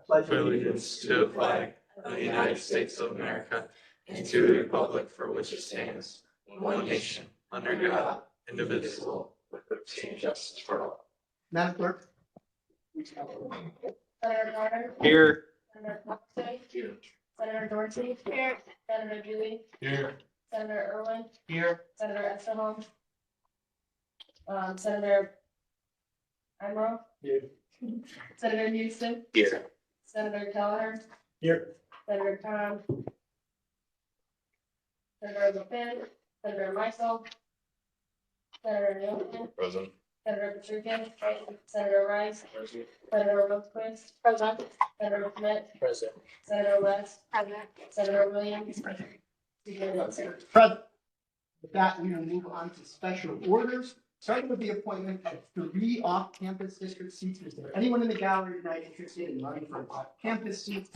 pledge allegiance to the flag of the United States of America and to the republic for which it stands, one nation, under God, indivisible, with liberty and justice for all. Madam Clerk. Senator Carter. Here. Senator Foxey. Here. Senator Dorsey. Here. Senator Dewey. Here. Senator Irwin. Here. Senator Esselholm. Senator Emerald. Here. Senator Houston. Here. Senator Kelleher. Here. Senator Tom. Senator LaFinn. Senator Meisel. Senator Newman. Present. Senator Patrican. Senator Rice. Senator Rosquist. Present. Senator Schmidt. Present. Senator West. Present. Senator Williams. Present. With that, we're going to move on to special orders, starting with the appointment of 3 off-campus district seats. Is there anyone in the gallery tonight interested in running for an off-campus seat?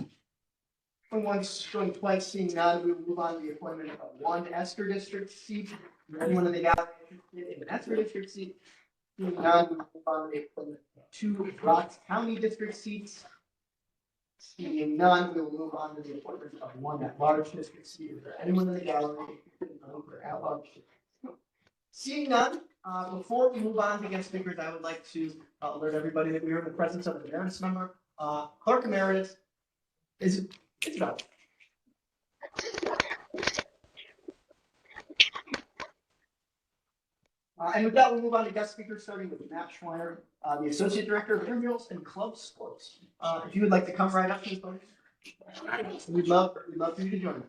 Going once, going twice, seeing none, we will move on to the appointment of 1 Esther district seat. Is there anyone in the gallery interested in an Esther district seat? Seeing none, we will move on to the appointment of 2 Ross County district seats. Seeing none, we will move on to the appointment of 1 at-large district seat. Is there anyone in the gallery interested in running for at-large district? Seeing none, before we move on to guest speakers, I would like to alert everybody that we are in the presence of an emeritus member. Clerk Emeritus is Isabel. And with that, we'll move on to guest speakers, starting with Matt Schweiner, the Associate Director of Intramurals and Club Sports. If you would like to come right up to the podium, we'd love for you to join us.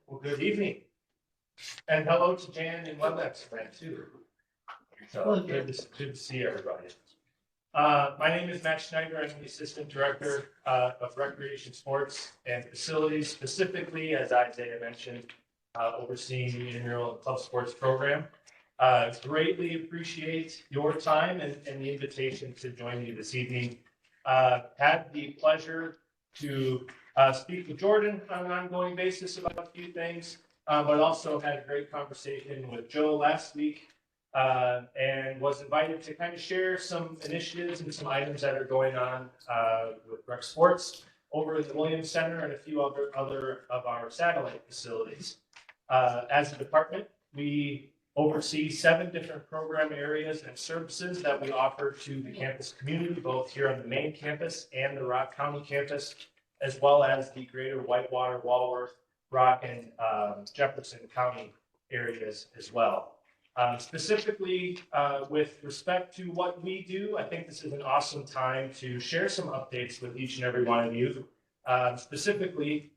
Well, good evening. And hello to Jan and WebEx friend too. So good to see everybody. My name is Matt Schneider. I'm the Assistant Director of Recreation, Sports, and Facilities, specifically, as Isaiah mentioned, overseeing the intramural and club sports program. Greatly appreciate your time and the invitation to join me this evening. Had the pleasure to speak with Jordan on an ongoing basis about a few things, but also had a great conversation with Joe last week. And was invited to kind of share some initiatives and some items that are going on with rec sports over at the Williams Center and a few other of our satellite facilities. As a department, we oversee 7 different program areas and services that we offer to the campus community, both here on the main campus and the Rock County campus, as well as the greater Whitewater, Walworth, Rock, and Jefferson County areas as well. Specifically, with respect to what we do, I think this is an awesome time to share some updates with each and every one of you. Specifically,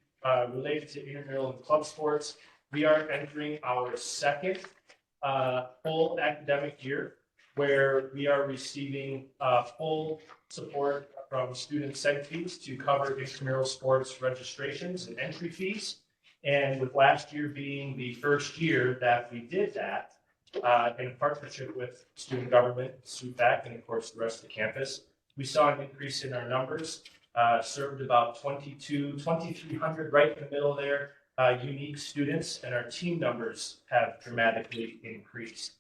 related to intramural and club sports, we are entering our 2nd full academic year, where we are receiving full support from student seg fees to cover intramural sports registrations and entry fees. And with last year being the first year that we did that, in partnership with student government, SUFAC, and of course the rest of the campus, we saw an increase in our numbers, served about 2,300 right in the middle there, unique students, and our team numbers have dramatically increased.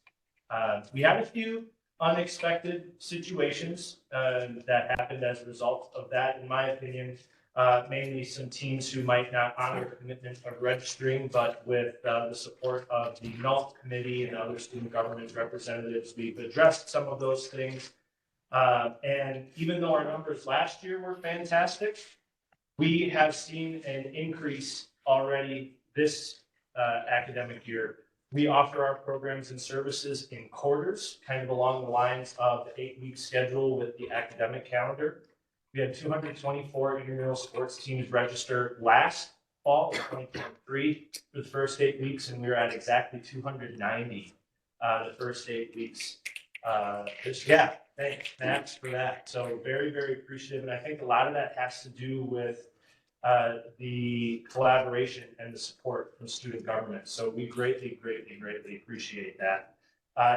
We had a few unexpected situations that happened as a result of that, in my opinion. Mainly some teams who might not honor the commitment of registering, but with the support of the NALT committee and other student government representatives, we've addressed some of those things. And even though our numbers last year were fantastic, we have seen an increase already this academic year. We offer our programs and services in quarters, kind of along the lines of the 8-week schedule with the academic calendar. We had 224 intramural sports teams register last fall, 2023, for the first 8 weeks, and we were at exactly 290 the first 8 weeks. Thanks for that. So very, very appreciative, and I think a lot of that has to do with the collaboration and the support from student government. So we greatly appreciate that.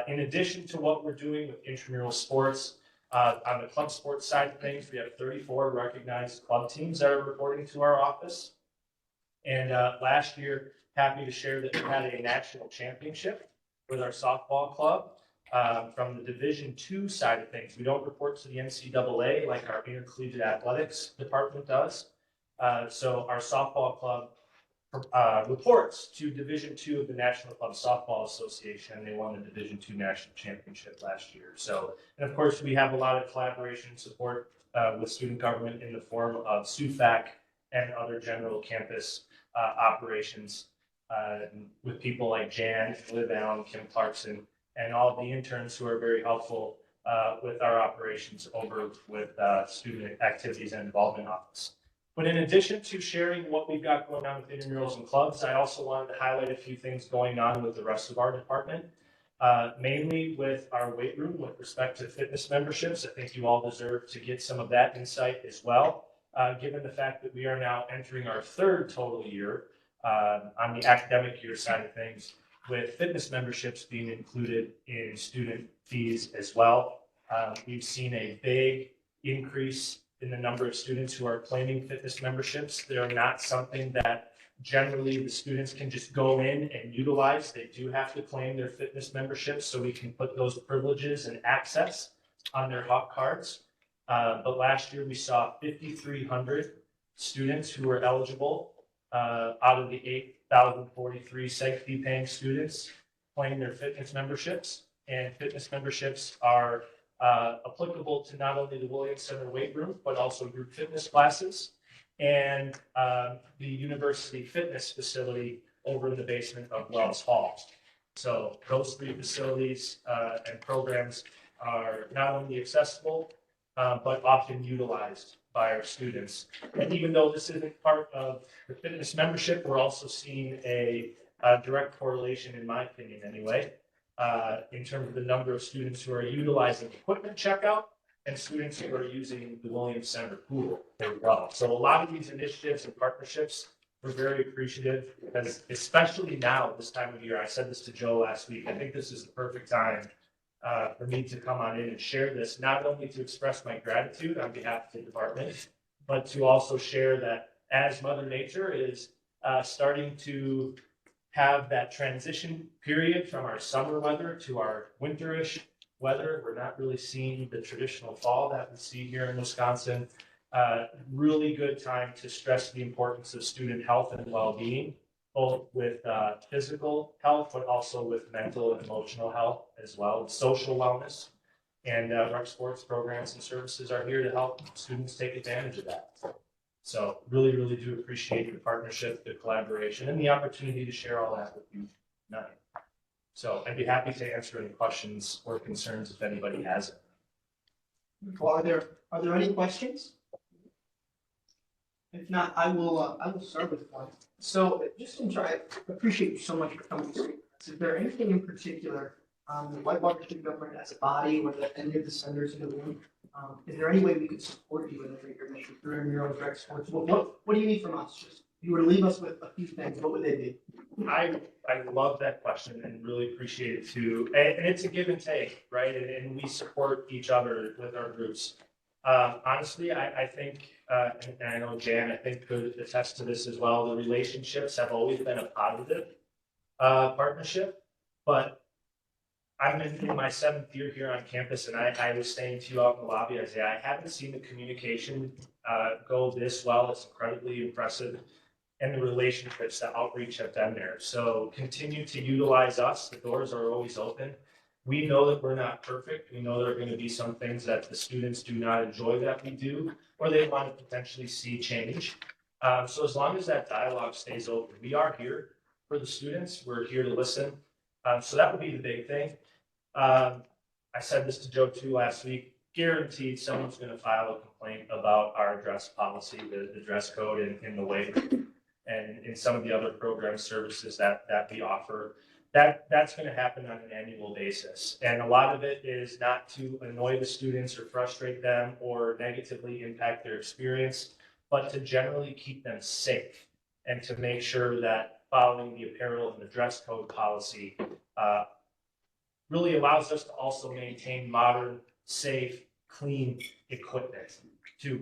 In addition to what we're doing with intramural sports, on the club sports side of things, we have 34 recognized club teams that are reporting to our office. And last year, happy to share that we had a national championship with our softball club. From the Division II side of things, we don't report to the NCAA like our intercollegiate athletics department does. So our softball club reports to Division II of the National Club Softball Association. They won the Division II National Championship last year. So, and of course, we have a lot of collaboration and support with student government in the form of SUFAC and other general campus operations with people like Jan, Liv Allen, Kim Clarkson, and all the interns who are very helpful with our operations over with student activities and involvement office. But in addition to sharing what we've got going on with intramurals and clubs, I also wanted to highlight a few things going on with the rest of our department, mainly with our weight room with respect to fitness memberships. I think you all deserve to get some of that insight as well, given the fact that we are now entering our third total year on the academic year side of things, with fitness memberships being included in student fees as well. We've seen a big increase in the number of students who are claiming fitness memberships. They're not something that generally the students can just go in and utilize. They do have to claim their fitness memberships so we can put those privileges and access on their hot cards. But last year we saw 5,300 students who were eligible out of the 8,043 seg fee paying students claim their fitness memberships. And fitness memberships are applicable to not only the Williams Center weight room, but also group fitness classes and the university fitness facility over in the basement of Wells Hall. So those three facilities and programs are not only accessible, but often utilized by our students. And even though this isn't part of the fitness membership, we're also seeing a direct correlation, in my opinion anyway, in terms of the number of students who are utilizing equipment checkout and students who are using the Williams Center pool as well. So a lot of these initiatives and partnerships, we're very appreciative because especially now, this time of year, I said this to Joe last week, I think this is the perfect time for me to come on in and share this, not only to express my gratitude on behalf of the department, but to also share that as Mother Nature is starting to have that transition period from our summer weather to our winterish weather. We're not really seeing the traditional fall that we see here in Wisconsin. Really good time to stress the importance of student health and well-being, both with physical health, but also with mental and emotional health as well, social wellness. And rec sports programs and services are here to help students take advantage of that. So really, really do appreciate the partnership, the collaboration, and the opportunity to share all that with you tonight. So I'd be happy to answer any questions or concerns if anybody has it. Well, are there any questions? If not, I will start with one. So just to try, I appreciate you so much for coming to speak. Is there anything in particular the Whitewater Student Government as a body or that any of the senators in the room, is there any way we could support you in your mission through your own direct sports? What do you need from us? Just if you were to leave us with a few things, what would they be? I love that question and really appreciate it too. And it's a give and take, right? And we support each other with our groups. Honestly, I think, and I know Jan, I think could attest to this as well, the relationships have always been a positive partnership, but I'm in my 7th year here on campus, and I was saying to you out in the lobby, I haven't seen the communication go this well. It's incredibly impressive. And the relationships, the outreach have been there. So continue to utilize us. The doors are always open. We know that we're not perfect. We know there are going to be some things that the students do not enjoy that we do, or they want to potentially see change. So as long as that dialogue stays open, we are here for the students. We're here to listen. So that would be the big thing. I said this to Joe too last week. Guaranteed someone's going to file a complaint about our dress policy, the dress code in the way and in some of the other program services that we offer. That's going to happen on an annual basis. And a lot of it is not to annoy the students or frustrate them or negatively impact their experience, but to generally keep them safe and to make sure that following the apparel and the dress code policy really allows us to also maintain modern, safe, clean equipment,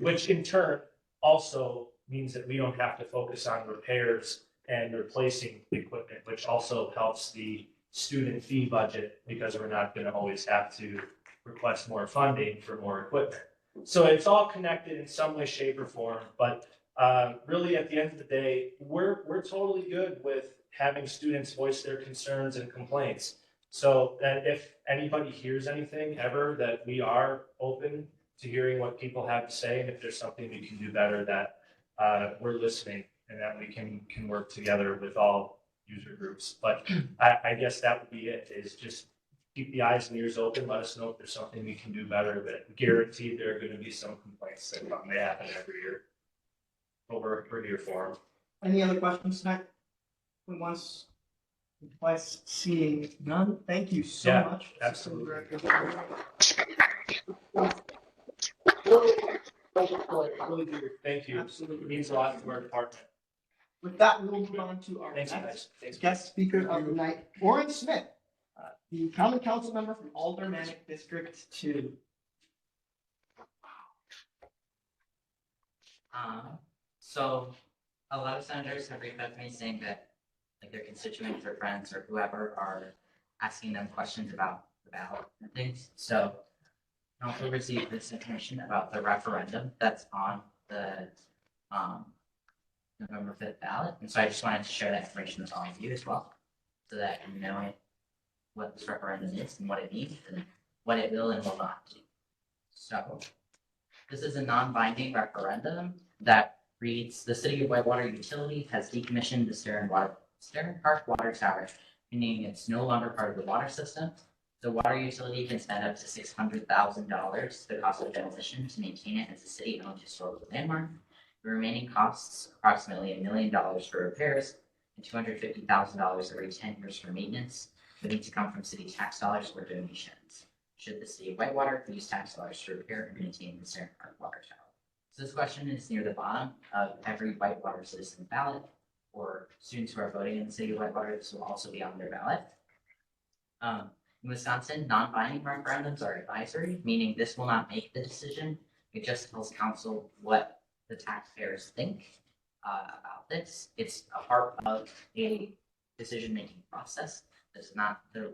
which in turn also means that we don't have to focus on repairs and replacing equipment, which also helps the student fee budget because we're not going to always have to request more funding for more equipment. So it's all connected in some way, shape, or form. But really, at the end of the day, we're totally good with having students voice their concerns and complaints. So that if anybody hears anything ever, that we are open to hearing what people have to say, and if there's something we can do better, that we're listening and that we can work together with all user groups. But I guess that would be it, is just keep the eyes and ears open. Let us know if there's something we can do better, but guaranteed there are going to be some complaints that may happen every year. But we're here for them. Any other questions tonight? Once, twice, seeing none, thank you so Yeah, much. absolutely. Really do. Thank you. Absolutely. It means a lot to our department. With that, we'll move on to our Thanks, next guys. Thanks. guest speaker of the night, Warren Smith, the common council member from Aldermanic District 2. So a lot of senators have reached out to me saying that like their constituents or friends or whoever are asking them questions about the ballot and things. So I also received this information about the referendum that's on the November 5th ballot. And so I just wanted to share that information with all of you as well, so that you know what this referendum is and what it means and what it will and will not do. So this is a non-binding referendum that reads: the City of Whitewater Utility has decommissioned the Stern Park Water Tower, meaning it's no longer part of the water system. The water utility can spend up to $600,000, the cost of demolition, to maintain it as a city-owned historical landmark. The remaining costs, approximately $1 million for repairs and $250,000 every 10 years for maintenance, would need to come from city tax dollars or donations. Should the City of Whitewater use tax dollars to repair and maintain the Stern Park Water Tower? So this question is near the bottom of every Whitewater citizen ballot, or students who are voting in the City of Whitewater. This will also be on their ballot. In Wisconsin, non-binding referendums are advisory, meaning this will not make the decision. It just tells council what the taxpayers think about this. It's a part of a decision-making process. It's not the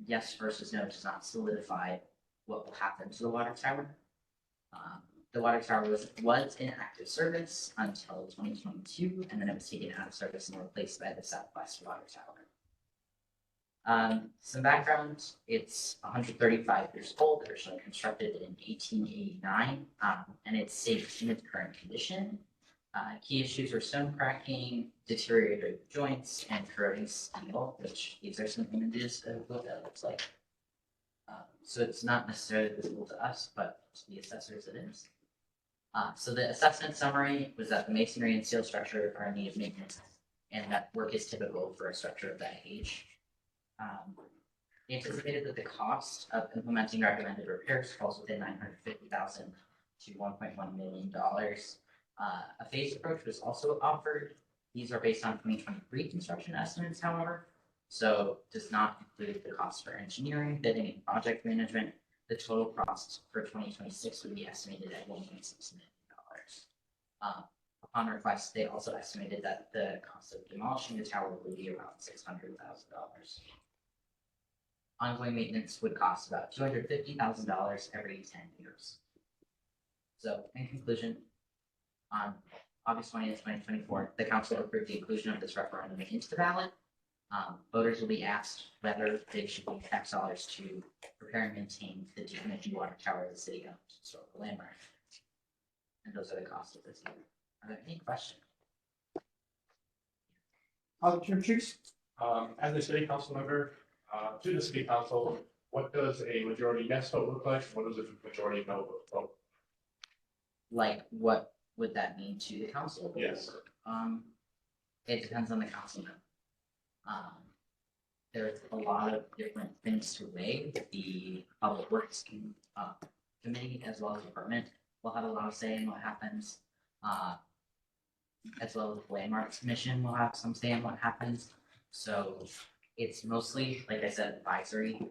yes versus no does not solidify what will happen to the water tower. The water tower was in active service until 2022, and then it was taken out of service and replaced by the Southwest Water Tower. Some background: it's 135 years old, originally constructed in 1889, and it's safe in its current condition. Key issues are stone cracking, deteriorated joints, and corroding steel, which these are some images of what that looks like. So it's not necessarily visible to us, but to the assessors it is. So the assessment summary was that the masonry and steel structure are in need of maintenance, and that work is typical for a structure of that age. Anticipated that the cost of implementing recommended repairs falls within $950,000 to $1.1 million. A phased approach was also offered. These are based on 2023 construction estimates, however, so does not include the cost for engineering, bidding, and project management. The total cost for 2026 would be estimated at $1.6 million. Upon request, they also estimated that the cost of demolishing the tower would be around $600,000. Ongoing maintenance would cost about $250,000 every 10 years. So, in conclusion, on August 20th, 2024, the council approved the inclusion of this referendum into the ballot. Voters will be asked whether they should use tax dollars to repair and maintain the decommissioned water tower of the city-owned historical landmark. And those are the costs of this year. Are there any questions? As a city council member, to the city council, what does a majority yes vote look like? What does a majority no vote? Like, what would that mean to the council? Yes. It depends on the council member. There's a lot of different things to weigh. The public works committee, as well as the department, will have a lot of say in what happens. As well as the landmarks commission will have some say in what happens. So it's mostly, like I said, advisory.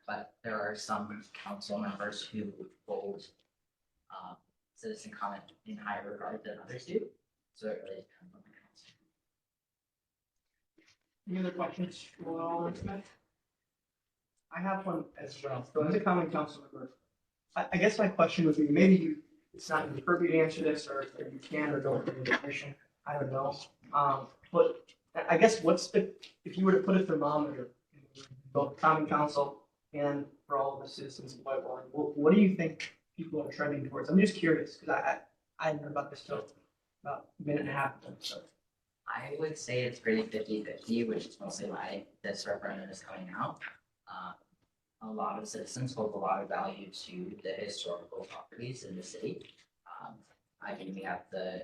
But there are some council members who hold citizen comment in higher regard than others do. So it really depends on the council. Any other questions for Alderman Smith? I have one as well. So as a common council member, I guess my question would be, maybe it's not your purview to answer this, or if you can or don't give the permission, I don't know. But I guess if you were to put a thermometer in both common council and for all of the citizens of Whitewater, what do you think people are trending towards? I'm just curious, because I hadn't heard about this till about a minute and a half ago, so. I would say it's pretty 50-50, which is mostly why this referendum is coming out. A lot of citizens hold a lot of value to the historical properties in the city. I mean, we have the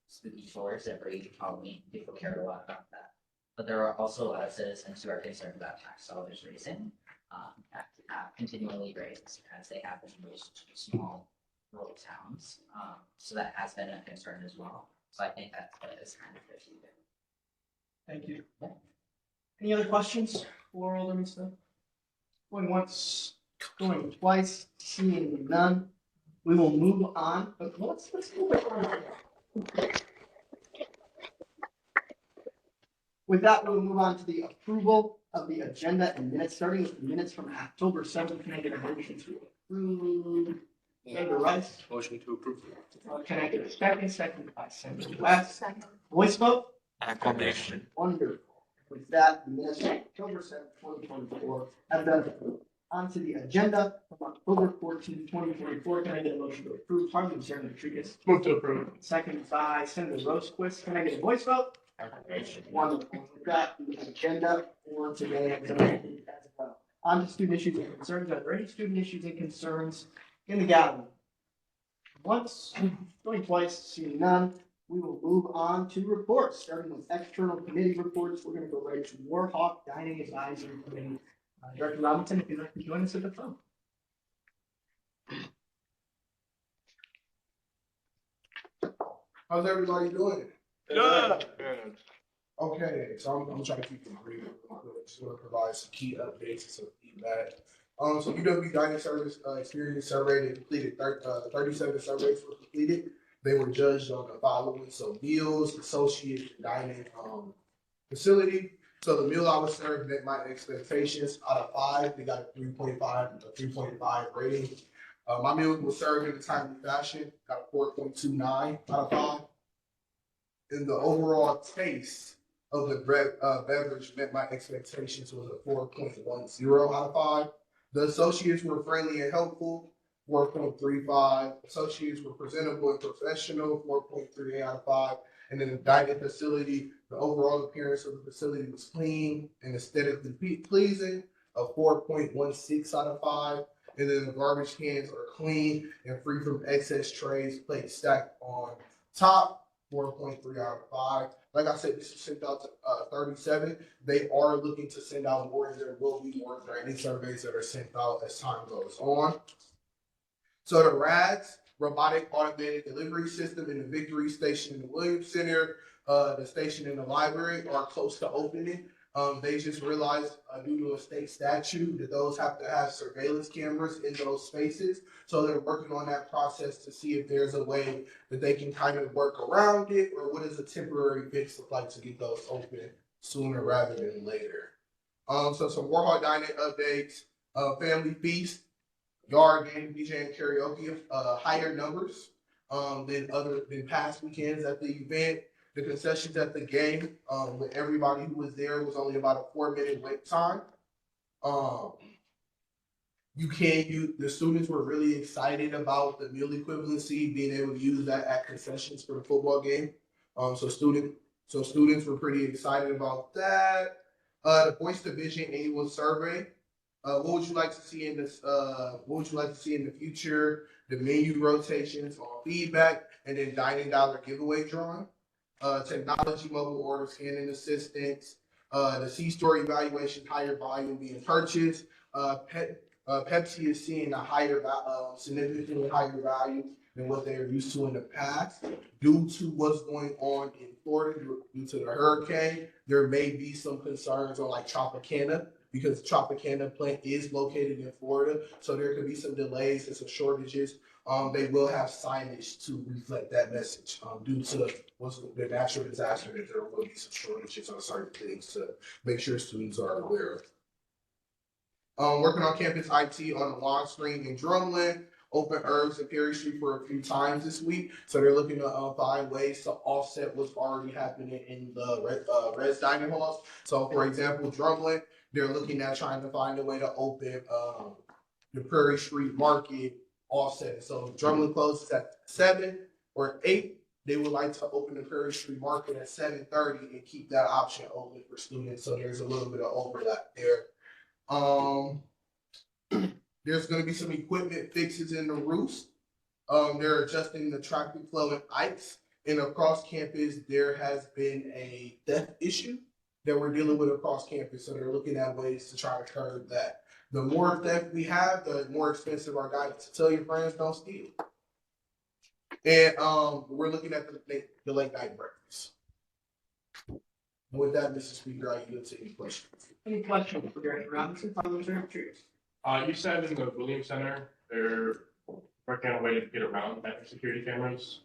spooky floors every Halloween. People care a lot about that. But there are also a lot of citizens who are concerned about tax dollars raising, continually raised as they have in most small rural towns. So that has been a concern as well. So I think that is kind of 50. Thank you. Any other questions for Alderman Smith? Going once, going twice, seeing none, we will move on, but let's move on. With that, we'll move on to the approval of the agenda and minutes, starting with the minutes from October 7th. Can I get a motion to approve? Senator Rice. Motion to approve. Can I get a second? Second by Senator West. Voice vote? Acclamation. Wonderful. With that, the minutes of October 7th, 2024 have been approved. On to the agenda from October 14th, 2024. Can I get a motion to approve? Pardon me, Senator Rodriguez. Move to approve. Second by Senator Rosequist. Can I get a voice vote? Acclamation. Wonderful. With that, the agenda for today is approved as well. On to student issues and concerns. Are there any student issues and concerns in the gallery? Once, going twice, seeing none, we will move on to reports, starting with external committee reports. We're going to go right to Warhawk Dining Advisory Committee. Director Robinson, if you'd like to join us at the phone. How's everybody doing? Good. Okay, so I'm trying to keep it brief. Just want to provide some key updates and some feedback. So UW Dining Service Experience Survey, they completed 37 surveys were completed. They were judged on the following: so meals, associates, dining, facility. So the meal I was served met my expectations. Out of 5, they got a 3.5 rating. My meal was served in a timely fashion. Got a 4.29 out of 5. And the overall taste of the beverage met my expectations was a 4.10 out of 5. The associates were friendly and helpful, 4.35. Associates were presentable and professional, 4.38 out of 5. And then the dining facility, the overall appearance of the facility was clean and aesthetically pleasing, a 4.16 out of 5. And then the garbage cans are clean and free from excess trays, plates stacked on top, 4.3 out of 5. Like I said, this is sent out to 37. They are looking to send out more, and there will be more grading surveys that are sent out as time goes on. So the RADS, Robotic Automated Delivery System, in the Victory Station in the Williams Center, the station in the library are close to opening. They just realized due to a state statute that those have to have surveillance cameras in those spaces. So they're working on that process to see if there's a way that they can kind of work around it, or what is a temporary fix look like to get those open sooner rather than later. So some Warhol dining updates, family feast, yard game, DJ and karaoke, higher numbers than past weekends at the event. The concessions at the game, with everybody who was there, was only about a 4-minute wait time. The students were really excited about the meal equivalency, being able to use that at concessions for the football game. So students were pretty excited about that. The Voice Division annual survey. What would you like to see in this? What would you like to see in the future? The menu rotations on feedback, and then dining dollar giveaway drawing. Technology, mobile order scanning assistance, the C-store evaluation, higher volume being purchased. Pepsi is seeing a significantly higher value than what they are used to in the past. Due to what's going on in Florida, due to the hurricane, there may be some concerns on like Tropicana, because Tropicana plant is located in Florida. So there could be some delays and some shortages They will have signage to reflect that message, due to what's the natural disaster that there will be some shortages on certain things to make sure students are aware of. Working on campus IT on the lawn screen in Drumlin, open herbs and Perry Street for a few times this week. So they're looking to find ways to offset what's already happening in the res dining halls. So for example, Drumlin, they're looking at trying to find a way to open the Prairie Street Market offset. So if Drumlin closes at 7 or 8. They would like to open the Prairie Street Market at 7:30 and keep that option open for students. So there's a little bit of overlap there. There's going to be some equipment fixes in the roofs. They're adjusting the traffic flow and ice. And across campus, there has been a theft issue that we're dealing with across campus. So they're looking at ways to try to curb that. The more theft we have, the more expensive our guidance. Tell your friends don't steal. And we're looking at the late night breakfast. With that, Mr. Speaker, I yield to any questions. Any questions for Director Robinson, Parliamentary Trees? You said in the Williams Center, they're working on a way to get around that security cameras.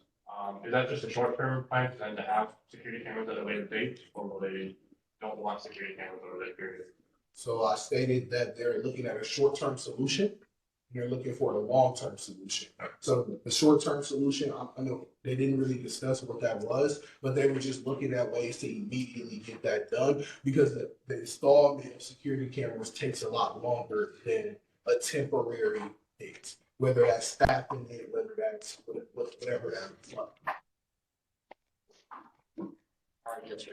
Is that just a short-term plan for them to have security cameras at a later date, or will they don't want security cameras over that period? So I stated that they're looking at a short-term solution. They're looking for a long-term solution. So the short-term solution, I know they didn't really discuss what that was, but they were just looking at ways to immediately get that done because the installment of security cameras takes a lot longer than a temporary fix, whether that's staffing it, whether that's whatever that is.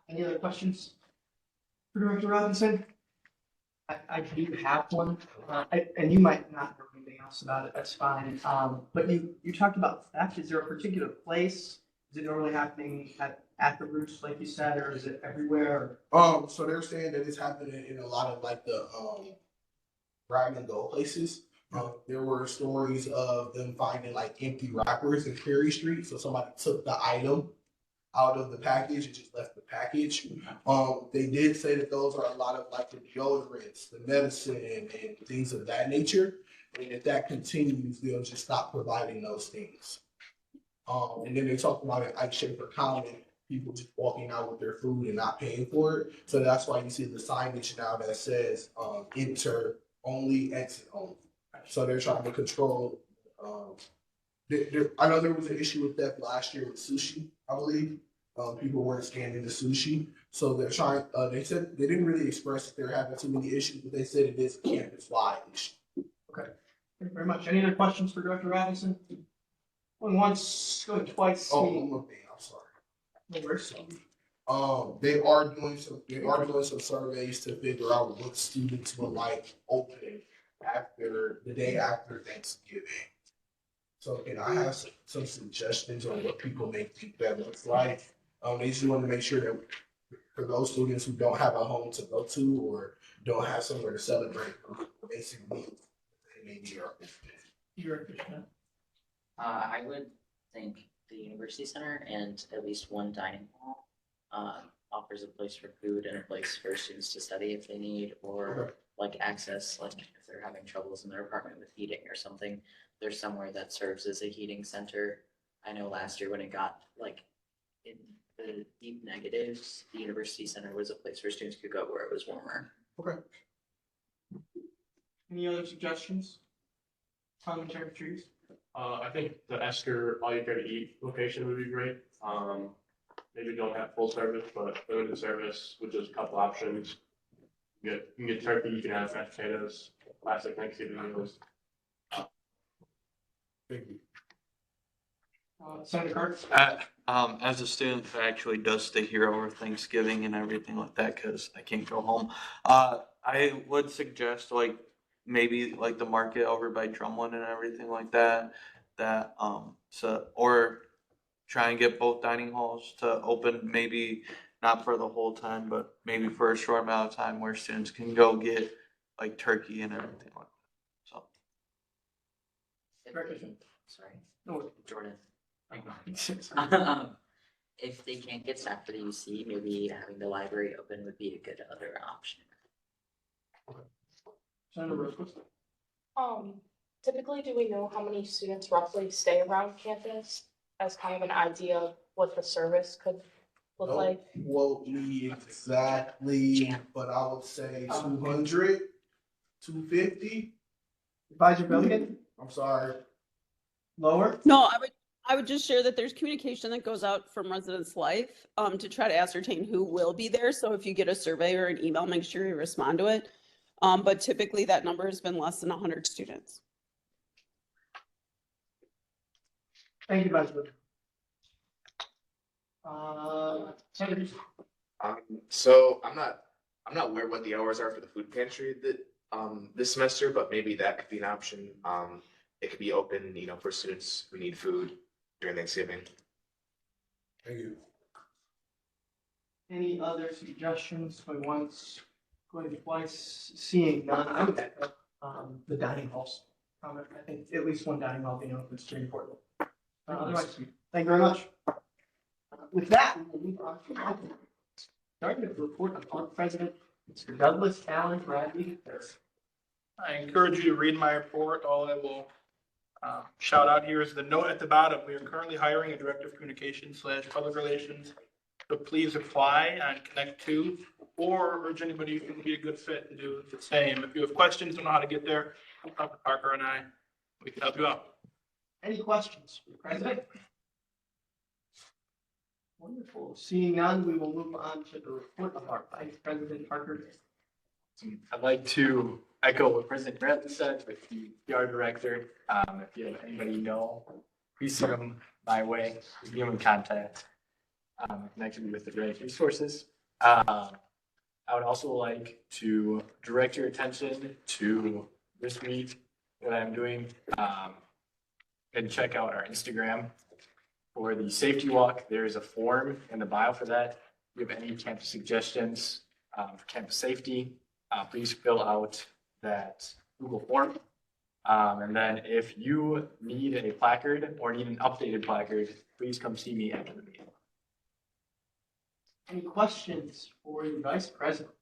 Any other questions for Director Robinson? I do have one, and you might not know anything else about it, that's fine. But you talked about theft. Is there a particular place? Is it normally happening at the roots, like you said, or is it everywhere? So they're saying that it's happening in a lot of like the grab and go places. There were stories of them finding like empty wrappers in Perry Street. So somebody took the item out of the package and just left the package. They did say that those are a lot of like the deodorants, the medicine, and things of that nature. And if that continues, they'll just stop providing those things. And then they talked about an Ike Schaefer comment, people just walking out with their food and not paying for it. So that's why you see the signage now that says enter only, exit only. So they're trying to control. I know there was an issue with theft last year with sushi, I believe. People weren't scanning the sushi. So they're trying, they said they didn't really express that they're having too many issues, but they said it is a campus-wide issue. Okay, thank you very much. Any other questions for Director Robinson? Going once, going twice. Oh, one more thing, I'm sorry. No worries. They are doing some surveys to figure out what students would like opening after the day after Thanksgiving. So can I have some suggestions on what people may think that looks like? They just want to make sure that for those students who don't have a home to go to or don't have somewhere to celebrate basic needs, they may be our I would think the University Center and at least one dining hall offers a place for food and a place for students to study if they need, or like access, like if they're having troubles in their apartment with heating or something, there's somewhere that serves as a heating center. I know last year when it got like in the deep negatives, the University Center was a place where students could go where it was warmer. Okay. Any other suggestions? Parliamentary Trees? I think the Esker all you care to eat location would be great. Maybe don't have full service, but limited service, which is a couple options. You can get turkey, you can have mashed potatoes, classic Thanksgiving meals. Thank you. Senator Carter? As a student who actually does stay here over Thanksgiving and everything like that, because I can't go home, I would suggest like maybe like the market over by Drumlin and everything like that. So or try and get both dining halls to open, maybe not for the whole time, but maybe for a short amount of time where students can go get like turkey and everything like that. So. Sorry, No. Jordan. If they can't get staff for the UC, maybe having the library open would be a good other option. Senator Roscoe? Typically, do we know how many students roughly stay around campus as kind of an idea of what the service could look like? Quote me exactly, but I would say 200, 250. Advisor Billigan, I'm sorry. lower? No, I would just share that there's communication that goes out from Residence Life to try to ascertain who will be there. So if you get a survey or an email, make sure you respond to it. But typically that number has been less than 100 students. Thank you, Advisor. Senator, So I'm not aware what the hours are for the food pantry that this semester, but maybe that could be an option. It could be open, for students who need food during Thanksgiving. Thank you. any other suggestions going once, going twice, seeing none, I would echo the dining halls comment. I think at least one dining hall being open is pretty important. Otherwise, thank you very much. With that, we will move on to starting with the report of our president, Mr. Douglas Allen Bradley. I encourage you to read my report. All I will shout out here is the note at the bottom. We are currently hiring a director of communications / public relations. So please apply and connect to, or urge anybody who can be a good fit to do the same. If you have questions, don't know how to get there, talk to Parker and I. We can help you out. Any questions for the president? Wonderful. Seeing none, we will move on to the report of our vice president, Parker. I'd like to echo what President Bradley said with the PR director. If you have anybody you know, please send them my way, human contact, connected with the right resources. I would also like to direct your attention to this week, what I'm doing, and check out our Instagram for the safety walk. There is a form in the bio for that. If you have any campus suggestions for campus safety, please fill out that Google form. And then if you need a placard or need an updated placard, please come see me after the meeting. Any questions for the vice president?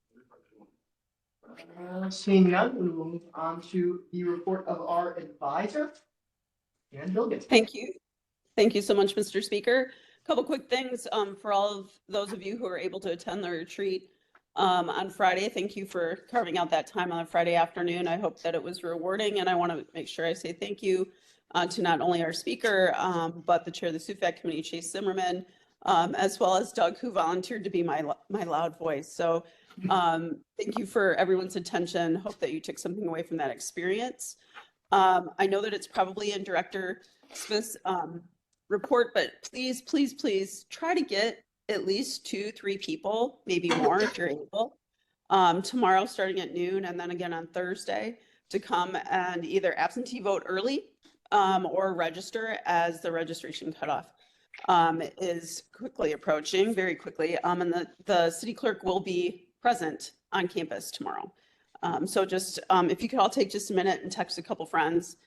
Seeing none, we will move on to the report of our advisor, Dan Bilgan. Thank you. Thank you so much, Mr. Speaker. A couple quick things for all of those of you who are able to attend the retreat on Friday. Thank you for carving out that time on a Friday afternoon. I hope that it was rewarding, and I want to make sure I say thank you to not only our speaker, but the chair of the SUFAC committee, Chase Zimmerman, as well as Doug, who volunteered to be my loud voice. So thank you for everyone's attention. Hope that you took something away from that experience. I know that it's probably in Director Smith's report, but please, please, please try to get at least 2-3 people, maybe more if you're able, tomorrow starting at noon and then again on Thursday to come and either absentee vote early or register, as the registration cutoff is quickly approaching, very quickly. And the city clerk will be present on campus tomorrow. So just if you could all take just a minute and text a couple friends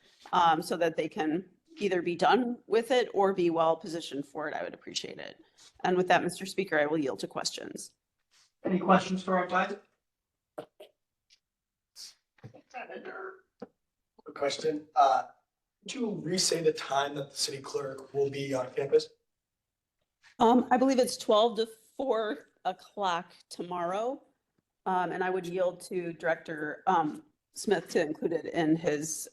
so that they can either be done with it or be well positioned for it, I would appreciate it. And with that, Mr. Speaker, I will yield to questions. Any questions for our advisor? Quick question. Could you re-say the time that the city clerk will be on campus? I believe it's 12 to 4 o'clock tomorrow. And I would yield to Director Smith to include it in his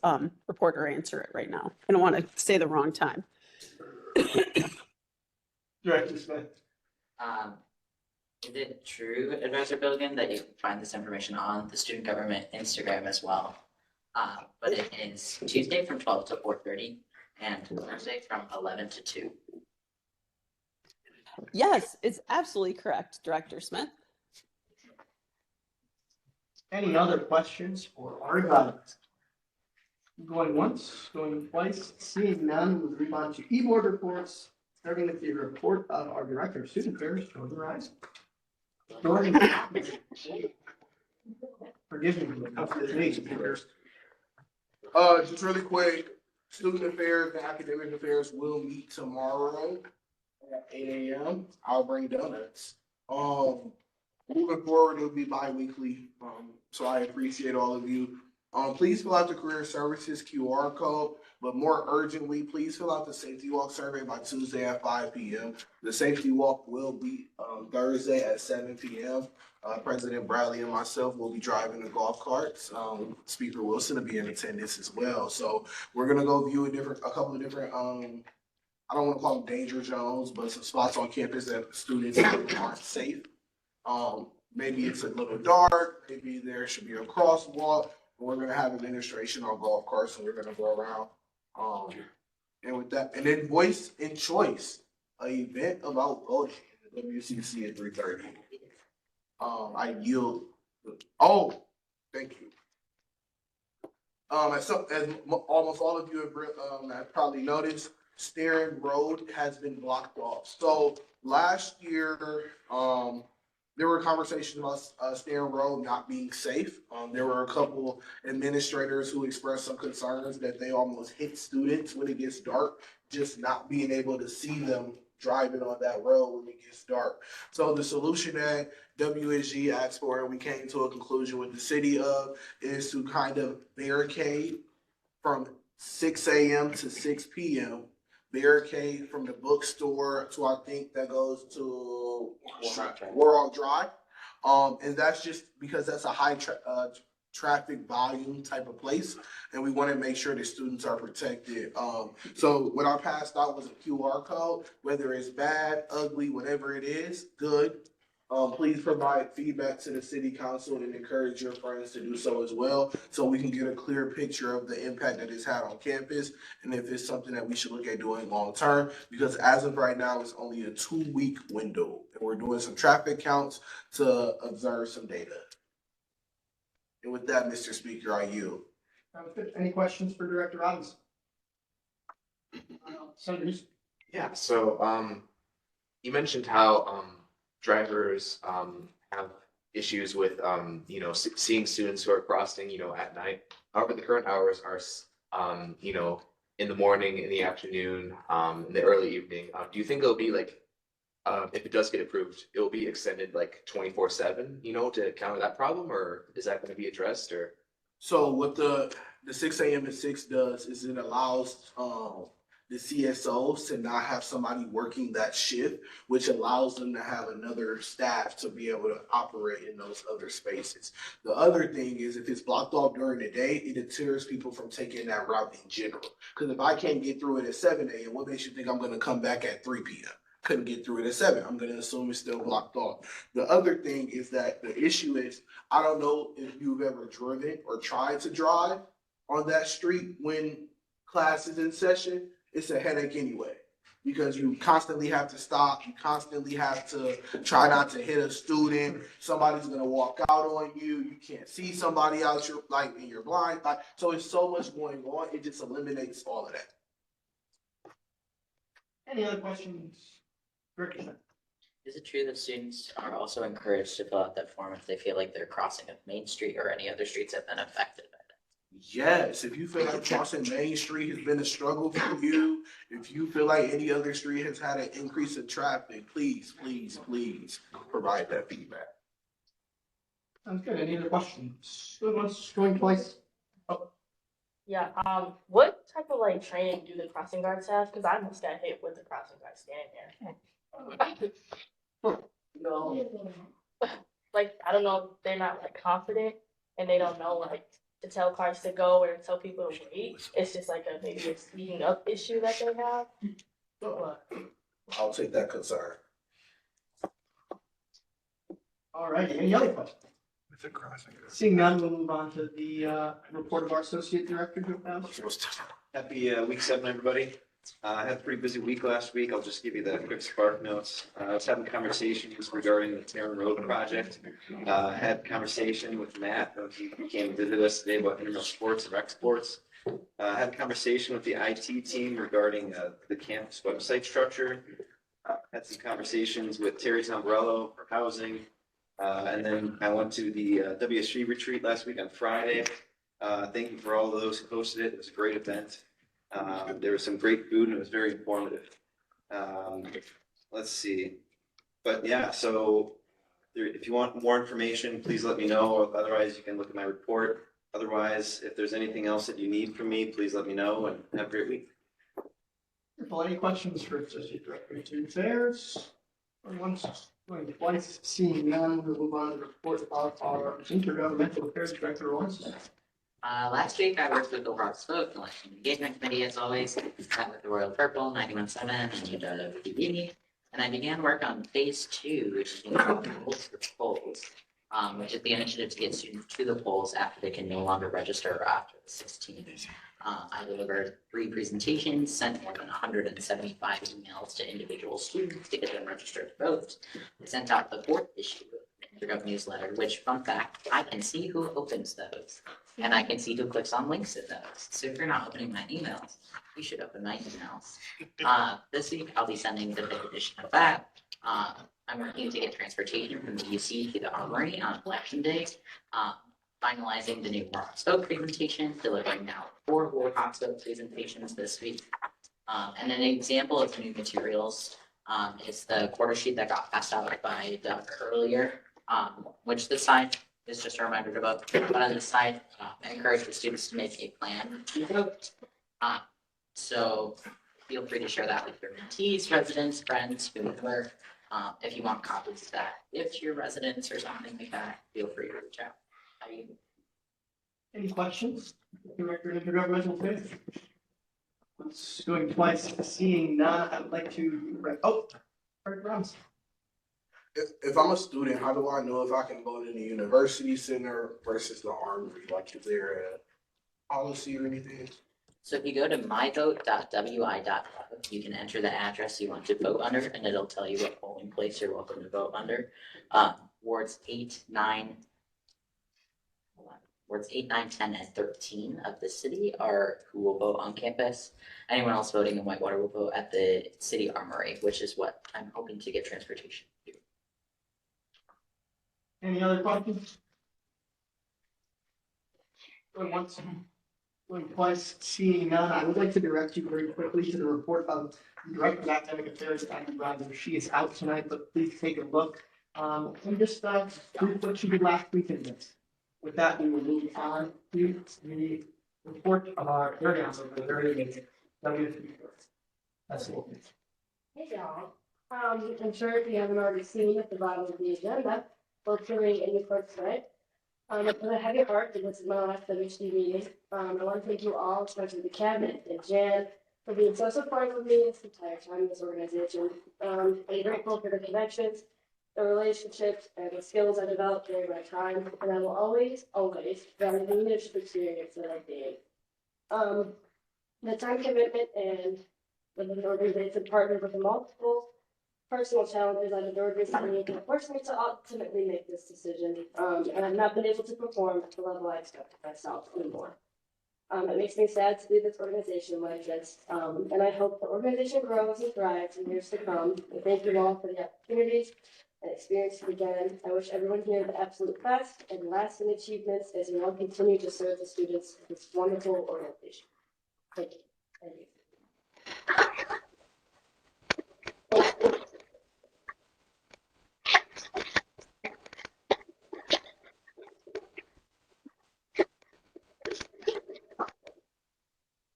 report or answer it right now. I don't want to say the wrong time. Director Smith. Is it true, Advisor Billigan, that you can find this information on the student government Instagram as well? But it is Tuesday from 12 to 4:30 and Thursday from 11 to 2. Yes, it's absolutely correct, Director Smith. Any other questions for our advisor? Going once, going twice, seeing none, we'll move on to e-board reports, starting with the report of our Director of Student Affairs, Jordan Rice. Jordan. Forgive me, tough days, speakers. Just really quick, student affairs and academic affairs will meet tomorrow at 8 a.m. I'll bring donuts. Moving forward, it'll be bi-weekly. So I appreciate all of you Please fill out the career services QR code, but more urgently, please fill out the safety walk survey by Tuesday at 5 p.m. The safety walk will be Thursday at 7 p.m. President Bradley and myself will be driving the golf carts. Speaker Wilson will be in attendance as well. So we're gonna go view a couple of different I don't want to call them danger zones, but some spots on campus that students aren't safe. Maybe it's a little dark, maybe there should be a crosswalk. We're gonna have administration on golf carts, and we're gonna go around. And with that, and then voice and choice, an event about voting in the WCC at 3:30. I yield. Oh, thank you. As almost all of you have probably noticed, Staring Road has been blocked off. So last year, there were conversations about Staring Road not being safe. There were a couple administrators who expressed some concerns that they almost hit students when it gets dark, just not being able to see them driving on that road when it gets dark. So the solution that WSG asked for, and we came to a conclusion with the city of, is to kind of barricade from 6 a.m. to 6 p.m. Barricade from the bookstore to, I think that goes to Warhol Drive. And that's just because that's a high traffic volume type of place, and we want to make sure that students are protected. So what I passed out was a QR code, whether it's bad, ugly, whatever it is, good. Please provide feedback to the city council and encourage your friends to do so as well, so we can get a clear picture of the impact that it's had on campus and if it's something that we should look at doing long term, because as of right now, it's only a 2-week window, and we're doing some traffic counts to observe some data. And with that, Mr. Speaker, I yield. Sounds good. Any questions for Director Robinson? Senators? Yeah, so you mentioned how drivers have issues with seeing students who are crossing at night. However, the current hours are in the morning, in the afternoon, in the early evening. Do you think it'll be like if it does get approved, it will be extended like 24/7, to counter that problem, or is that going to be addressed? Or So what the 6 a.m. to 6 does is it allows the CSOs to not have somebody working that shift, which allows them to have another staff to be able to operate in those other spaces. The other thing is if it's blocked off during the day, it deters people from taking that route in general. Because if I can't get through it at 7 a.m., what makes you think I'm going to come back at 3 p.m.? Couldn't get through it at 7. I'm going to assume it's still blocked off. The other thing is that the issue is, I don't know if you've ever driven or tried to drive on that street when class is in session. It's a headache anyway, because you constantly have to stop. You constantly have to try not to hit a student. Somebody's going to walk out on you. You can't see somebody out your in your blind. So it's so much going on. It just eliminates all of that. Any other questions? Is it true that students are also encouraged to fill out that form if they feel like they're crossing a main street or any other streets have been affected by that? Yes, if you feel like crossing Main Street has been a struggle for you, if you feel like any other street has had an increase in traffic, please, please, please provide that feedback. Sounds good. Any other questions? Who wants going twice? Yeah, what type of training do the crossing guards have? Because I almost got hit with the crossing guard standing there. I don't know if they're not confident and they don't know to tell cars to go or tell people to wait. It's just maybe a speeding up issue that they have. I'll take that concern. All right, any other questions? With the crossing. Seeing none, we'll move on to the report of our Associate Director, Joe Fowler. Happy week 7, everybody. I had a pretty busy week last week. I'll just give you the quick spark notes. I was having conversations regarding the Tarrant Road project. Had a conversation with Matt. He came and visited us today about intramural sports and rec sports. Had a conversation with the IT team regarding the campus website structure. Had some conversations with Terry Zambrello for housing. And then I went to the WSG retreat last week on Friday. Thank you for all of those who hosted it. It was a great event. There was some great food and it was very informative. Let's see. But yeah, so if you want more information, please let me know. Otherwise, you can look at my report. Otherwise, if there's anything else that you need from me, please let me know and have a great week. Wonderful. Any questions for Associate Director of Student Affairs? Going once, going twice, seeing none, we'll move on to the report of our Intergovernmental Affairs Director, Lawrence. Last week I worked with the Rock Spoke Election Engagement Committee as always, met with the Royal Purple 91.7 and WSG, and I began work on phase 2, which is rules for polls, which is the initiative to get students to the polls after they can no longer register after the 16th. I delivered 3 presentations, sent more than 175 emails to individual students to get them registered to vote. I sent out the 4th issue of the Intergov newsletter, which, fun fact, I can see who opens those. And I can see who clicks on links in those. So if you're not opening my emails, you should open my emails. This week, I'll be sending the 5th edition of that. I'm working to get transportation from the UC to the Armory on election day. Finalizing the new Rock Spoke presentation, delivering now 4 more Rock Spoke presentations this week. And an example of new materials is the quarter sheet that got passed out by Doug earlier, which this side is just a reminder to vote. But on this side, I encourage the students to make a plan to vote. So feel free to share that with your mentees, residents, friends, whoever. If you want copies of that, if your residents or something like that, feel free to reach out. Any questions? Director of Intergovernmental Affairs? Once, going twice, seeing none, I would like to, Director Robinson. If I'm a student, how do I know if I can go to the university center versus the Armory? Like, is there a policy or anything? So if you go to myvote.wi.gov, you can enter the address you want to vote under, and it'll tell you what polling place you're welcome to vote under. Wards 8, 9, 10, and 13 of the city are who will vote on campus. Anyone else voting in Whitewater will vote at the city armory, which is what I'm hoping to get transportation to. Any other questions? Going once, going twice, seeing none, I would like to direct you very quickly to the report of the Director of Academic Affairs, Annie Rogers. She is out tonight, but please take a look. And just read what she did last week in this. With that, we will move on to the report of our very awesome, very amazing WSG. That's it. Hey y'all, I'm sure if you haven't already seen at the bottom of the agenda, we're filling a new clerk's right. With a heavy heart, this is my last WSG meeting. I want to thank you all, especially the cabinet and Jan, for being so supportive of me this entire time in this organization. I'm grateful for the connections, the relationships, and the skills I developed during my time, and I will always value the leadership experience that I've gained. The time commitment and with an organization partnered with multiple personal challenges I've endured recently can force me to ultimately make this decision, and I've not been able to perform at the level I expect of myself anymore. It makes me sad to leave this organization like this, and I hope the organization grows and thrives in years to come. And thank you all for the opportunities and experiences again. I wish everyone here the absolute best and lasting achievements as you all continue to serve the students of this wonderful organization. Thank you. Thank you.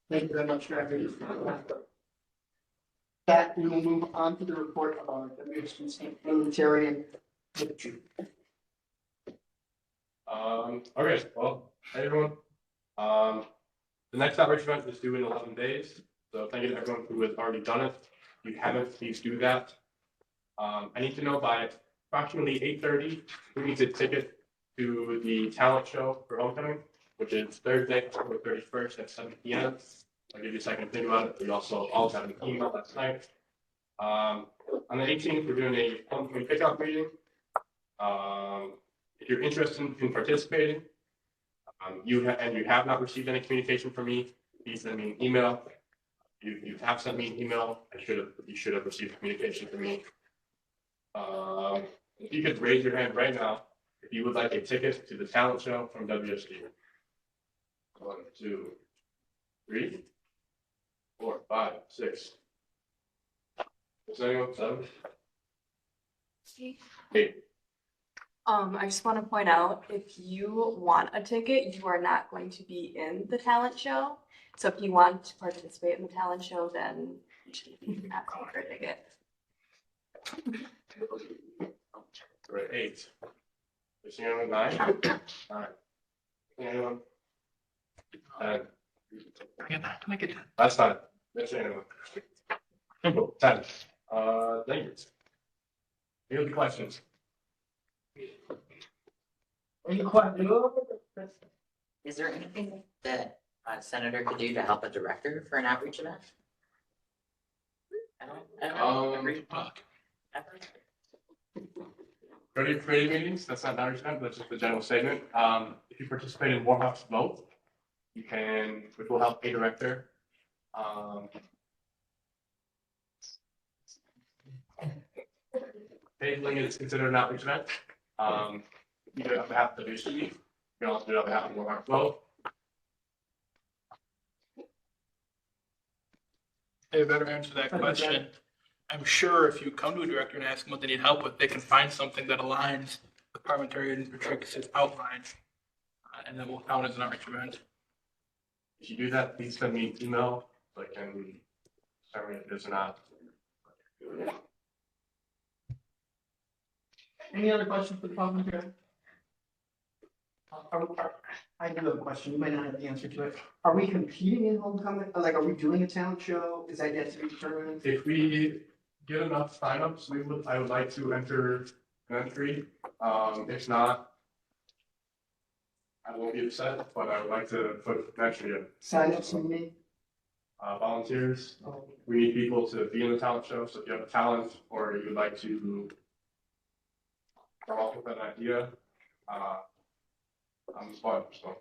Thank you very much, Director. That we will move on to the report of our WSG Parliamentarian. Okay, well, hey everyone. The next outreach event is due in 11 days. So thank you to everyone who has already done it. If you haven't, please do that. I need to know by approximately 8:30 who needs a ticket to the talent show for homecoming, which is Thursday, October 31st at 7 p.m. I'll give you a second to think about it. We also all got an email last night. On the 18th, we're doing a homecoming pickup meeting. If you're interested in participating, you have not received any communication from me, please send me an email. You have sent me an email. You should have received communication from me. If you could raise your hand right now if you would like a ticket to the talent show from WSG. 1, 2, 3, 4, 5, 6. Is anyone 7? 8. I just want to point out, if you want a ticket, you are not going to be in the talent show. So if you want to participate in the talent show, then you should not pay for a ticket. We're at 8. Missing anyone? 9? All right. Missing anyone? 10. Make it. That's fine. Missing anyone? 10. Thank you. Any other questions? Any questions? Is there anything that a senator could do to help a director for an outreach event? I don't agree. Go to your committee meetings, that's not an outreach event, that's just a general statement. If you participate in Morehouse Vote, you can, which will help a director. Tabling is considered an outreach event. You do it on behalf of the WSG. You can also do it on behalf of Morehouse Vote. They better answer that question. I'm sure if you come to a director and ask them what they need help with, they can find something that aligns with Parliamentarian Patricia's outline. And then we'll count as an outreach event. If you do that, please send me an email so I can determine if it is or not. Any other questions for the parliamentarian? I do have a question. You might not have the answer to it. Are we competing in homecoming? Like, are we doing a talent show? Is that yet to be determined? If we get enough signups, I would like to enter an entry. If not, I won't be upset, but I would like to put an entry in. Sign up some me? Volunteers. We need people to be in the talent show. So if you have a talent or you would like to come up with an idea, I'm fine. So.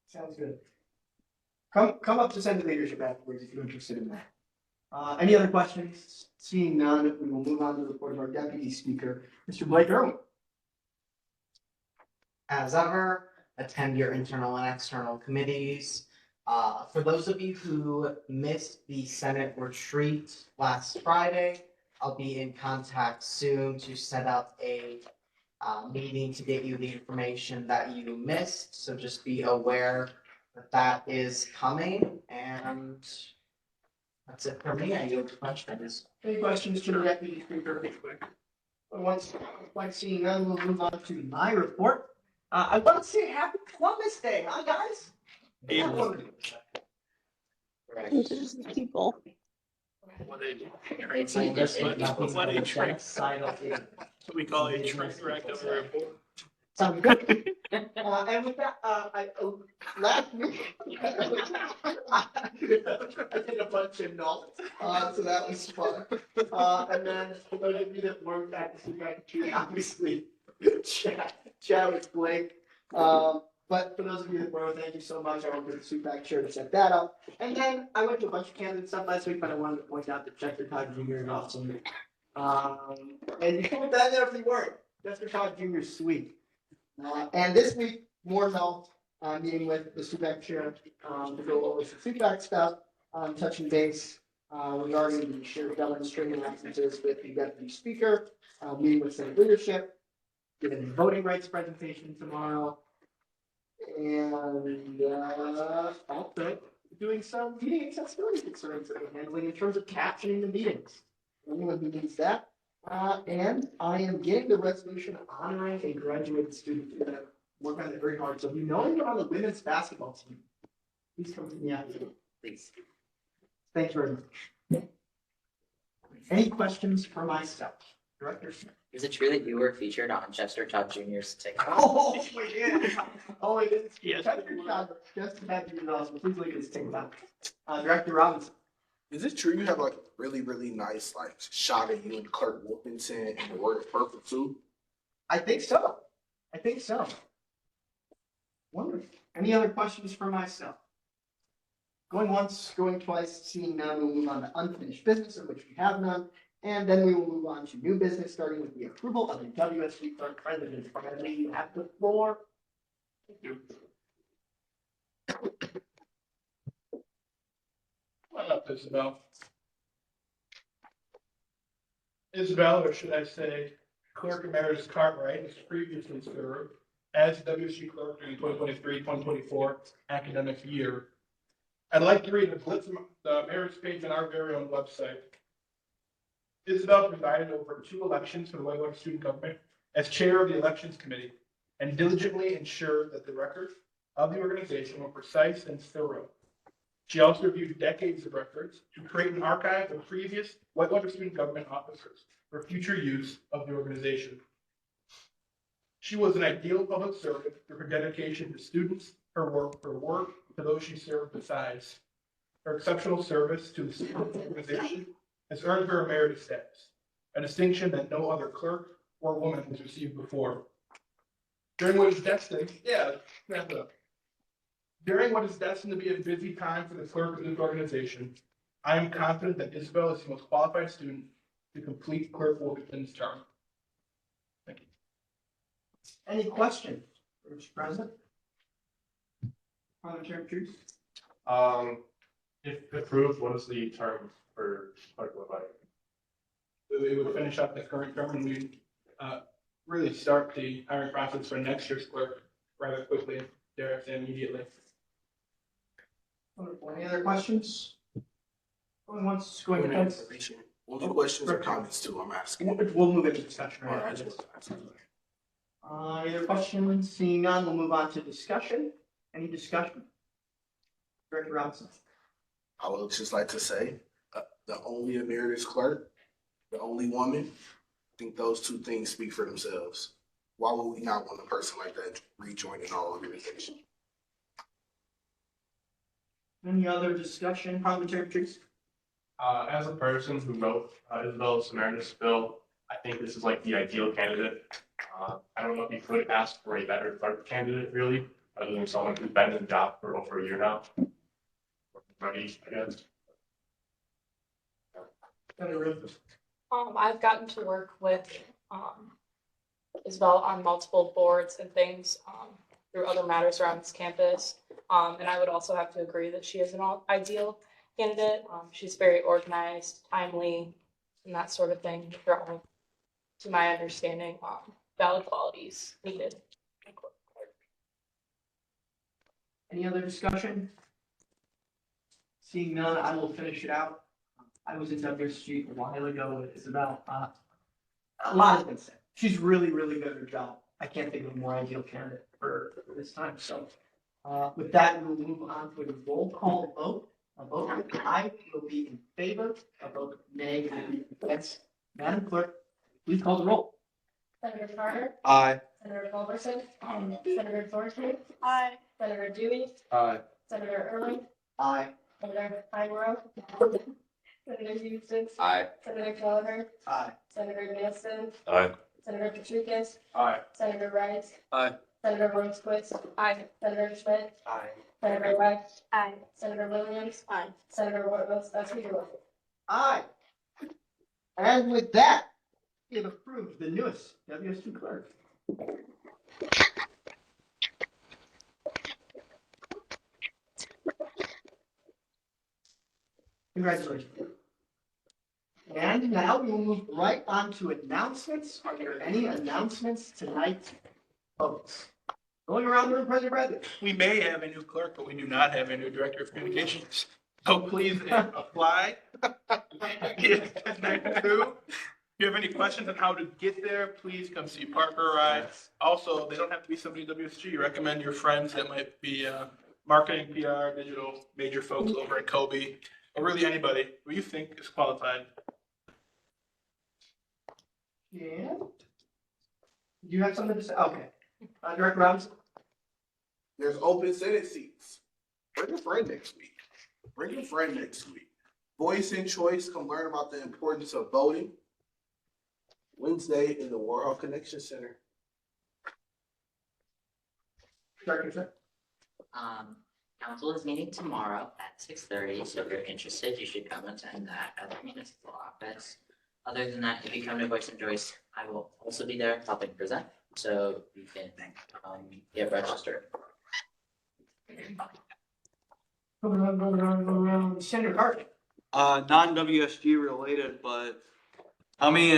Sounds good. Come up to Senate leadership afterwards if you're interested in that. Any other questions? Seeing none, we will move on to the report of our deputy speaker, Mr. Blake Irwin. As ever, attend your internal and external committees. For those of you who missed the Senate retreat last Friday, I'll be in contact soon to set up a meeting to get you the information that you missed. So just be aware that that is coming, and that's it for me. I yield to questions. Any questions to the deputy speaker? Once seeing none, we'll move on to my report. I want to say happy Columbus Day, huh, guys? Indigenous people. What a train. What we call a train wreck of a report. Sounds good. And with that, last week, I did a bunch of notes, so that was fun. And then for those of you that weren't at the superintendent, obviously, chat with Blake. But for those of you that were, thank you so much. I went to the SUPAC chair to set that up. And then I went to a bunch of candidate stuff last week, but I wanted to point out that Chester Todd Jr. is awesome. And you can put that in there if you weren't. Chester Todd Jr. is sweet. And this week, more so, meeting with the SUPAC chair to go over some SUPAC stuff, touching base regarding the shared governance training licenses with the deputy speaker, meeting with Senate leadership, giving a voting rights presentation tomorrow, and also doing some meeting accessibility concerns that we're handling in terms of captioning the meetings. Anyone who needs that. And I am getting the resolution honoring a graduated student who worked on it very hard. So if you know you're on the women's basketball team, please come to me after. Please. Thanks very much. Any questions for myself? Director Smith. Is it true that you were featured on Chester Todd Jr.'s TikTok? Oh, yeah. Oh, it is. Yes. Just had to be awesome. Please look at his TikTok. Director Robinson. Is it true you have like a really, really nice like shot of you and Clark Wolfenson and the word of purple too? I think so. Wonderful. Any other questions for myself? Going once, going twice, seeing none, we'll move on to unfinished business, of which we have none. And then we will move on to new business, starting with the approval of the WSG clerk president. Bradley, you have the floor. Thank you. Come on up, Isabel. Isabel, or should I say Clerk Emeritus Cartwright has previously served as WSG clerk during 2023-2024 academic year. I'd like to read a blitz from the Emeritus page on our very own website. Isabel presided over 2 elections for the Whitewater Student Government as chair of the Elections Committee and diligently ensured that the records of the organization were precise and thorough. She also reviewed decades of records to create an archive of previous Whitewater Student Government officers for future use of the organization. She was an ideal public servant through her dedication to students, her work to those she served besides. Her exceptional service to the student organization has earned her emeritus status, a distinction that no other clerk or woman has received before. During what is destined to be a busy time for the clerk of this organization, I am confident that Isabel is the most qualified student to complete Clerk Wilkinson's term. Thank you. Any questions, Mr. President? Parliamentary truce? If approved, what is the term for clerk look like? We would finish up the current term and we really start the hiring process for next year's clerk rather quickly, dare I say immediately. Wonderful. Any other questions? Going once, going twice? What questions or comments too, I'm asking? We'll move into discussion. All right. Any other questions? Seeing none, we'll move on to discussion. Any discussion? Director Robinson. I would just like to say, the only emeritus clerk, the only woman, I think those 2 things speak for themselves. Why would we not want a person like that rejoining our organization? Any other discussion, parliamentary truce? As a person who wrote Isabel's emeritus bill, I think this is like the ideal candidate. I don't know if you could ask for a better clerk candidate, really, other than someone who's been in the job for over a year now. Ready, I guess. I've gotten to work with Isabel on multiple boards and things through other matters around this campus. And I would also have to agree that she is an ideal candidate. She's very organized, timely, and that sort of thing. They're all, to my understanding, valid qualities needed. Any other discussion? Seeing none, I will finish it out. I was in WSG a while ago with Isabel. A lot has been said. She's really, really good at her job. I can't think of a more ideal candidate for this time. So with that, we'll move on to a roll call vote. A vote of aye will be in favor. A vote of nay will be against. Madam Clerk, please call the roll. Senator Carter, Aye. Senator Culberson, Senator Thornton, Senator Dewey, Aye. Senator Erling, Aye. Senator Heinrow, Senator Houston, Aye. Senator Kelleher, Aye. Senator Nielsen, Aye. Senator Patricus, Aye. Senator Rice, Aye. Senator Rosquist, Senator Schmidt, Aye. Senator West, Aye. Senator Williams, Senator Whitwell, that's who you're. Aye. And with that, we have approved the newest WSG clerk. Congratulations. And now we will move right on to announcements. Are there any announcements tonight, folks? Going around the room, President Bradley. We may have a new clerk, but we do not have a new director of communications. So please apply. Get connected to. If you have any questions on how to get there, please come see Parker or I. Also, they don't have to be somebody at WSG. Recommend your friends that might be marketing, PR, digital, major folks over at Kobe, or really anybody who you think is qualified. Yeah. Do you have something to say? Okay. Director Robinson? There's open Senate seats. Bring a friend next week. Bring a friend next week. Voice and choice, come learn about the importance of voting. Wednesday in the World Connection Center. Director? Council is meeting tomorrow at 6:30, so if you're interested, you should come attend that at the municipal office. Other than that, if you come to Voice and Choice, I will also be there helping present, so you can get registered. Go around. Senator Carter. Non-WSG related, but How many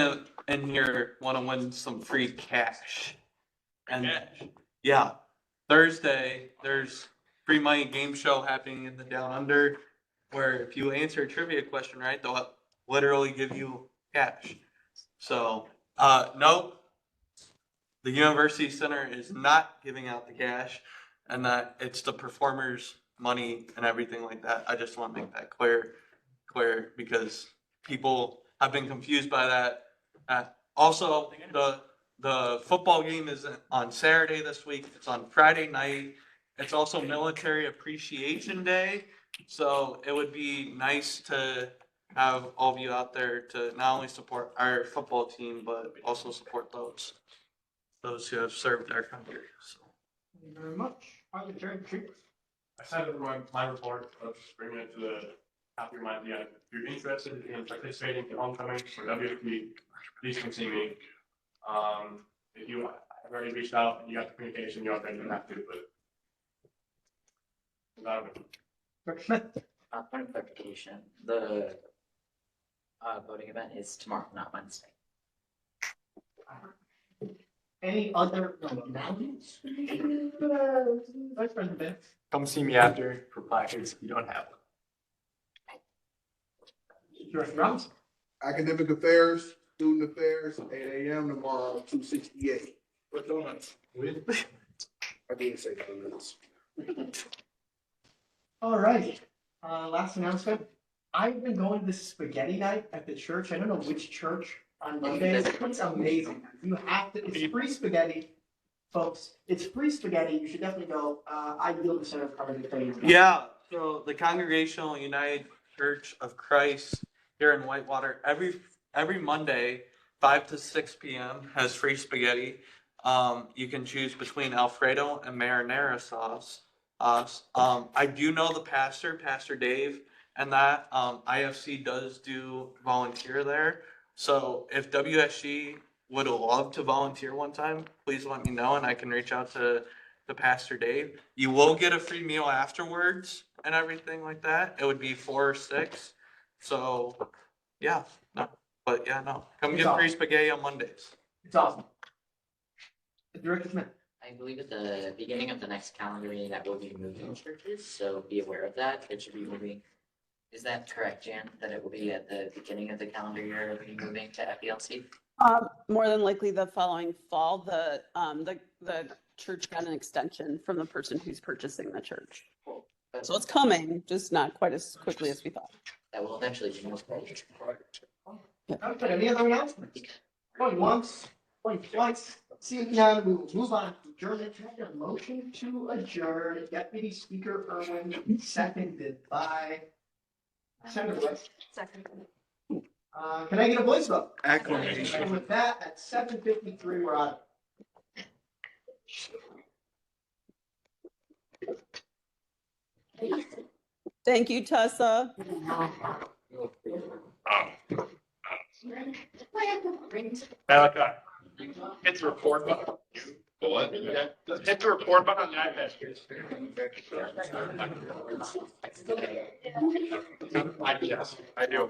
in here want to win some free cash? And yeah, Thursday, there's free money game show happening in the Down Under, where if you answer a trivia question right, they'll literally give you cash. So, no, the University Center is not giving out the cash, and that it's the performers' money and everything like that. I just want to make that clear, because people have been confused by that. Also, the football game is on Saturday this week. It's on Friday night. It's also Military Appreciation Day, so it would be nice to have all of you out there to not only support our football team, but also support those who have served our country. So. Thank you very much. Arbitrary treat. I said in my report, I'll just bring it to the top of your mind again. If you're interested in participating in homecoming for WSG, please come see me. If you have already reached out and you got the communication, you already don't have to, but. Point of clarification, the voting event is tomorrow, not Wednesday. Any other announcements? Vice President Ben. Come see me after for placards if you don't have one. Director Robinson. Academic affairs, student affairs, 8 a.m. tomorrow, 268. With donuts. I didn't say donuts. All right. Last announcement. I've been going to spaghetti night at the church. I don't know which church on Mondays. It's amazing. You have to, it's free spaghetti, folks. It's free spaghetti. You should definitely go. I yield the center of cover to tell you. Yeah, so the Congregational United Church of Christ here in Whitewater, every Monday, 5 to 6 p.m. has free spaghetti. You can choose between Alfredo and marinara sauce. I do know the pastor, Pastor Dave, and that IFC does do volunteer there. So if WSG would love to volunteer one time, please let me know and I can reach out to Pastor Dave. You will get a free meal afterwards and everything like that. It would be 4 or 6. So yeah, no, but yeah, no. Come get free spaghetti on Mondays. It's awesome. Director Smith. I believe at the beginning of the next calendar meeting that will be moving churches, so be aware of that. It should be moving. Is that correct, Jan? That it will be at the beginning of the calendar year, it'll be moving to FELC? More than likely the following fall, the church got an extension from the person who's purchasing the church. Cool. So it's coming, just not quite as quickly as we thought. That will eventually be moved. Okay, any other announcements? Going once, going twice. Seeing none, we will move on to adjournment. Can I get a motion to adjourn? Deputy Speaker Irwin, seconded by Senator West. Second. Can I get a voice vote? Acclamation. And with that, at 7:53, we're out. Thank you, Tessa. Malachi, hit the report button. What? Yeah, hit the report button on the iPad. Yes, I do.